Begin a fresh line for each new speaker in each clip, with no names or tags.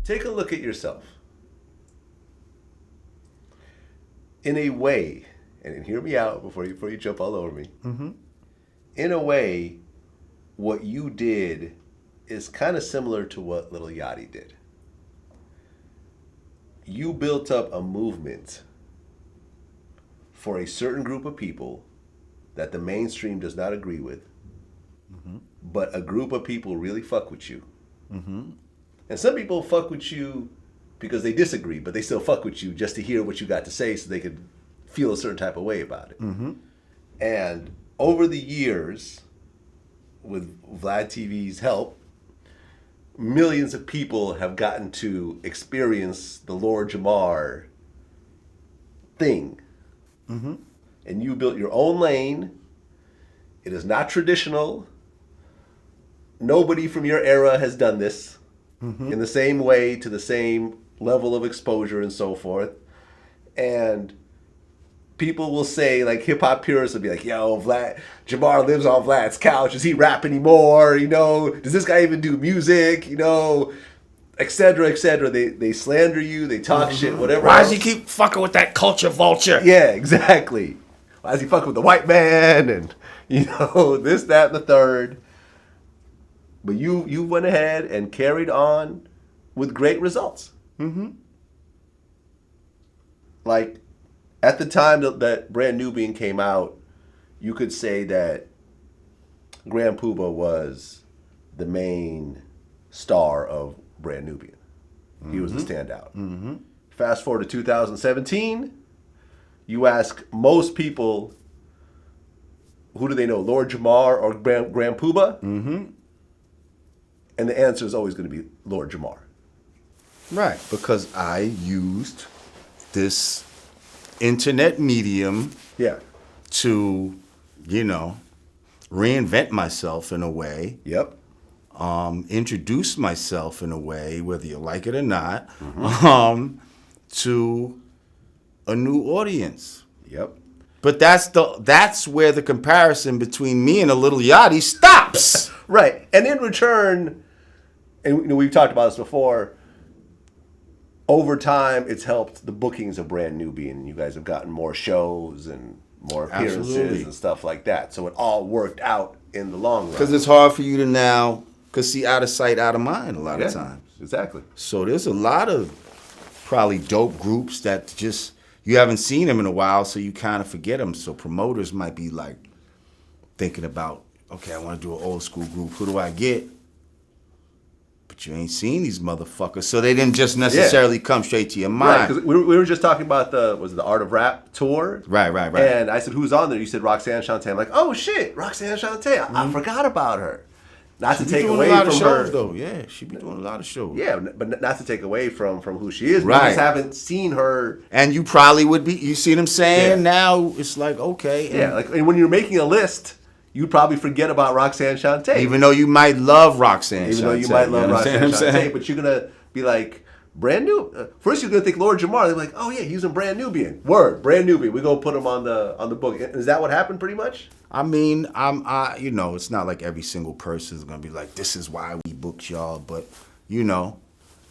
take a look at yourself. In a way, and hear me out before you jump all over me.
Mm-hmm.
In a way, what you did is kind of similar to what Lil Yachty did. You built up a movement for a certain group of people that the mainstream does not agree with, but a group of people really fuck with you.
Mm-hmm.
And some people fuck with you because they disagree, but they still fuck with you just to hear what you got to say so they could feel a certain type of way about it.
Mm-hmm.
And over the years, with VladTV's help, millions of people have gotten to experience the Lord Jamar thing.
Mm-hmm.
And you built your own lane. It is not traditional. Nobody from your era has done this in the same way, to the same level of exposure and so forth. And people will say, like, hip-hop purists will be like, yo, Jamar lives on Vlad's couch. Does he rap anymore? You know, does this guy even do music? You know, et cetera, et cetera. They slander you. They talk shit, whatever
Why
else.
does he keep fucking with that culture vulture?
Yeah, exactly. Why is he fucking with the white man? And, you know, this, that, and the third. But you went ahead and carried on with great results.
Mm-hmm.
Like, at the time that Brand Nubian came out, you could say that Grand Puba was the main star of Brand Nubian. He was the standout.
Mm-hmm.
Fast forward to 2017, you ask most people, who do they know, Lord Jamar or Grand Puba?
Mm-hmm.
And the answer is always going to be Lord Jamar.
Right, because I used this internet medium
Yeah.
to, you know, reinvent myself in a way,
Yep.
introduce myself in a way, whether you like it or not, to a new audience.
Yep.
But that's where the comparison between me and a Lil Yachty stops.
Right. And in return, and you know, we've talked about this before, over time, it's helped the bookings of Brand Nubian. You guys have gotten more shows and more appearances
Absolutely.
and stuff like that. So it all worked out in the long run.
Because it's hard for you to now, see, out of sight, out of mind a lot of times.
Exactly.
So there's a lot of probably dope groups that just, you haven't seen them in a while, so you kind of forget them. So promoters might be like thinking about, okay, I want to do an old school group. Who do I get? But you ain't seen these motherfuckers, so they didn't just necessarily come straight to your mind.
Right, because we were just talking about the Art of Rap tour.
Right.
And I said, who's on there? You said Roxanne Shante. I'm like, oh shit, Roxanne Shante. I forgot about her. Not to take away from her.
though. Yeah, she be doing a lot of shows.
Yeah, but not to take away from who she is.
Right.
We just haven't seen her.
And you probably would be, you see what I'm saying? Now it's like, okay.
Yeah, like and when you're making a list, you'd probably forget about Roxanne Shante.
Even though you might love Roxanne
Even though you
Shante,
might love Roxanne
understand what I'm
Shante,
saying?
but you're going to be like, Brand New. First you're going to think Lord Jamar. They're like, oh yeah, he's in Brand Nubian. Word, Brand Nubian. We're going to put him on the book. Is that what happened pretty much?
I mean, you know, it's not like every single person is gonna be like, this is why we booked y'all, but you know,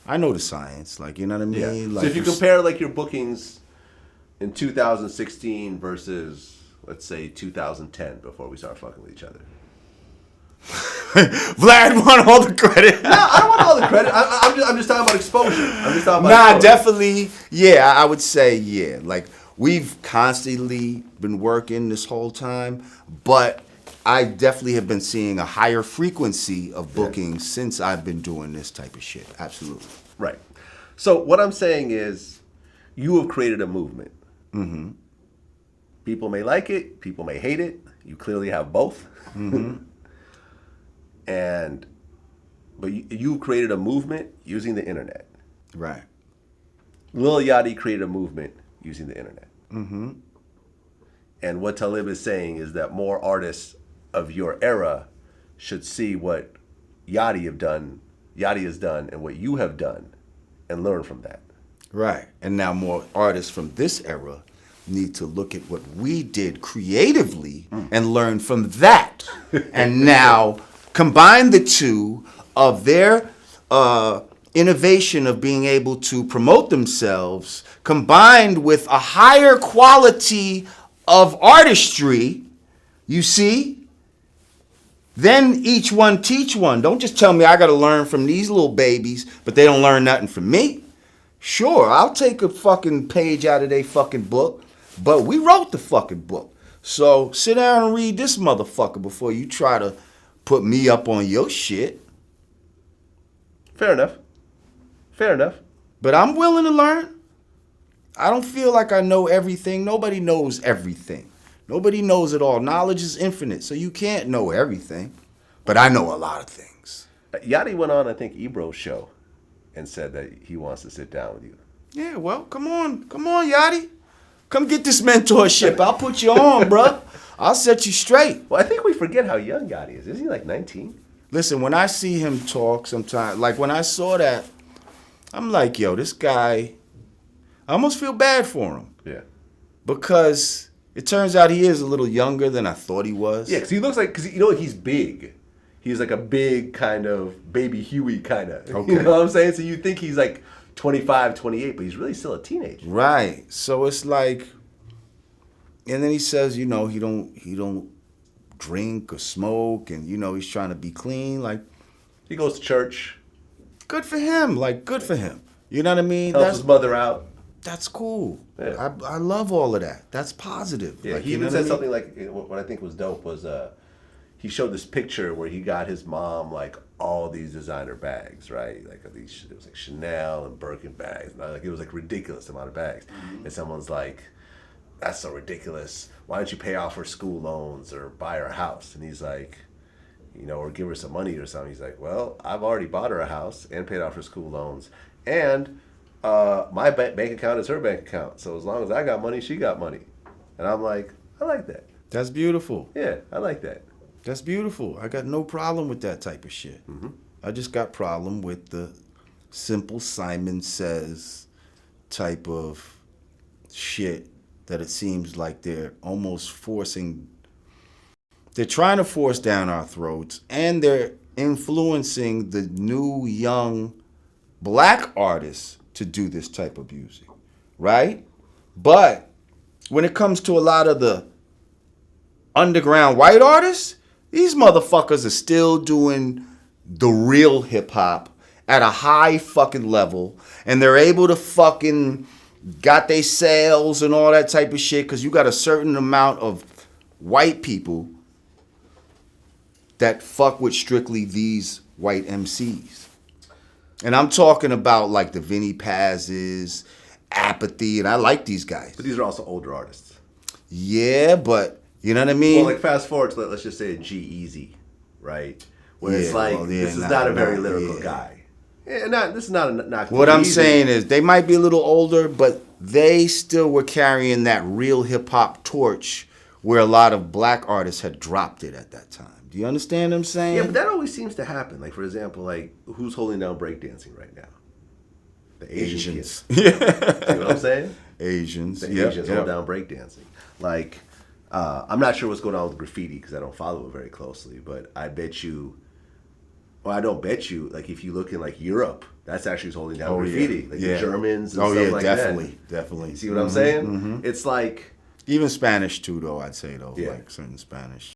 I know the science, like, you know what I mean?
Yeah.
Like,
So if you compare like your bookings in 2016 versus, let's say, 2010, before we start fucking with each other.
Vlad want all the credit.
No, I don't want all the credit. I'm just talking about exposure. I'm just talking about exposure.
Definitely, yeah, I would say, yeah. Like, we've constantly been working this whole time, but I definitely have been seeing a higher frequency of bookings since I've been doing this type of shit. Absolutely.
Right. So what I'm saying is, you have created a movement.
Mm-hmm.
People may like it. People may hate it. You clearly have both.
Mm-hmm.
But you created a movement using the internet.
Right.
Lil Yachty created a movement using the internet.
Mm-hmm.
And what Talib is saying is that more artists of your era should see what Yachty has done and what you have done and learn from that.
Right. And now more artists from this era need to look at what we did creatively and learn from that. And now combine the two of their innovation of being able to promote themselves combined with a higher quality of artistry, you see, then each one teach one. Don't just tell me I got to learn from these little babies, but they don't learn nothing from me. Sure, I'll take a fucking page out of their fucking book, but we wrote the fucking book. So sit down and read this motherfucker before you try to put me up on your shit.
Fair enough. Fair enough.
But I'm willing to learn. I don't feel like I know everything. Nobody knows everything. Nobody knows it all. Knowledge is infinite, so you can't know everything. But I know a lot of things.
Yachty went on, I think, Ebro's show and said that he wants to sit down with you.
Yeah, well, come on, Yachty. Come get this mentorship. I'll put you on, bro. I'll set you straight.
Well, I think we forget how young Yachty is. Isn't he like 19?
Listen, when I see him talk sometimes, like when I saw that, I'm like, yo, this guy, I almost feel bad for him.
Yeah.
Because it turns out he is a little younger than I thought he was.
Yeah, because he looks like, because you know, he's big. He's like a big kind of baby Huey kind of.
Okay.
You know what I'm saying? So you think he's like 25, 28, but he's really still a teenager.
Right. So it's like, and then he says, you know, he don't drink or smoke, and you know, he's trying to be clean. Like,
He goes to church,
good for him. Like, good for him. You know what I mean?
helps his mother out.
That's cool.
Yeah.
I love all of that. That's positive.
Yeah,
like,
he
you know
even
what I
said
mean?
something like, what I think was dope was, he showed this picture where he got his mom like all these designer bags, right? Like these, it was like Chanel and Birkin bags. And like it was like ridiculous amount of bags. And someone's like, "That's so ridiculous. Why don't you pay off her school loans or buy her a house?" And he's like, you know, or give her some money or something. He's like, "Well, I've already bought her a house and paid off her school loans, and my bank account is her bank account. So as long as I got money, she got money." And I'm like, I like that.
That's beautiful.
Yeah, I like that.
That's beautiful. I got no problem with that type of shit.
Mm-hmm.
I just got problem with the simple Simon Says type of shit that it seems like they're almost forcing. They're trying to force down our throats, and they're influencing the new young black artists to do this type of music, right? But when it comes to a lot of the underground white artists, these motherfuckers are still doing the real hip hop at a high fucking level, and they're able to fucking got their sales and all that type of shit, because you got a certain amount of white people that fuck with strictly these white MCs. And I'm talking about like the Vinnie Paz's, Apathy, and I like these guys.
But these are also older artists.
Yeah, but you know what I mean?
Well, like fast forward to let's just say a G-Eazy, right? Where it's
Yeah,
like,
well, yeah,
this is
nah,
not a very
nah,
lyrical
yeah.
guy. Yeah, this is not a knock.
What I'm
G-Eazy.
saying is they might be a little older, but they still were carrying that real hip hop torch where a lot of black artists had dropped it at that time. Do you understand what I'm saying?
Yeah, but that always seems to happen. Like, for example, like, who's holding down breakdancing right now? The Asians.
Yeah.
See what I'm saying?
Asians.
The
Yep,
Asians
yep.
hold down breakdancing. Like, I'm not sure what's going on with graffiti because I don't follow it very closely, but I bet you, well, I don't bet you, like, if you look in, like, Europe, that's actually who's holding down graffiti.
Yeah.
Like,
Yeah.
the Germans and
Oh,
stuff
yeah,
like
definitely,
that.
definitely.
You see what I'm saying? It's like,
Even Spanish too, though, I'd say, though.
Yeah.
Like certain Spanish.